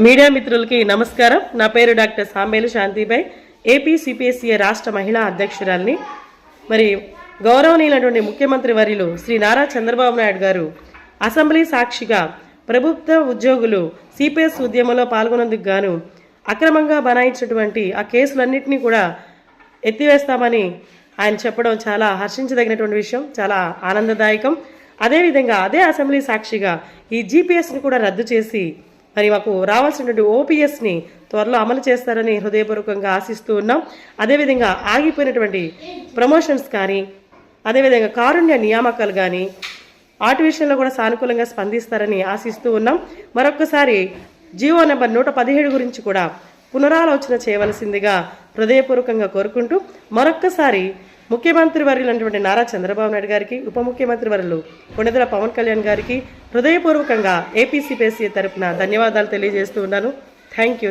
Media మిత్రులకి నమస్కారం. నా పేరు డాక్టర్ సాంబేలు శాంతిబాయ్, ఏపీ సిపిఎస్ఈ రాష్ట్ర మహిళా అధ్యక్షురాలిని. మరి గౌరవనీయులైనటువంటి ముఖ్యమంత్రి వర్యులు శ్రీ నారా చంద్రబాబు నాయుడు గారు అసెంబ్లీ సాక్షిగా ప్రభుత్వ ఉద్యోగులు సిపిఎస్ ఉద్యమంలో పాల్గొనేందుకు గాను అక్రమంగా బనాయించినటువంటి ఆ కేసులన్నింటినీ కూడా ఎత్తివేస్తామని ఆయన చెప్పడం చాలా హర్షించదగినటువంటి విషయం, చాలా ఆనందదాయకం. అదేవిధంగా అదే అసెంబ్లీ సాక్షిగా ఈ జీపీఎస్ని కూడా రద్దు చేసి మరి మాకు రావాల్సినటువంటి ఓపీఎస్ని త్వరలో అమలు చేస్తారని హృదయపూర్వకంగా ఆశిస్తూ ఉన్నాం. అదేవిధంగా ఆగిపోయినటువంటి ప్రమోషన్స్ కానీ, అదేవిధంగా కారుణ్య నియామకాలు కానీ వాటి విషయంలో కూడా సానుకూలంగా స్పందిస్తారని ఆశిస్తూ ఉన్నాం. మరొక్కసారి జీవో నెంబర్ 117 గురించి కూడా పునరాలోచన చేయవలసిందిగా హృదయపూర్వకంగా కోరుకుంటూ, మరొక్కసారి ముఖ్యమంత్రి వర్యులైనటువంటి నారా చంద్రబాబు నాయుడు గారికి, ఉప ముఖ్యమంత్రి వర్యులు కొణిదెల పవన్ కళ్యాణ్ గారికి హృదయపూర్వకంగా ఏపీ సిపిఎస్ఈ తరపున ధన్యవాదాలు తెలియజేస్తూ ఉన్నాను. Thank you.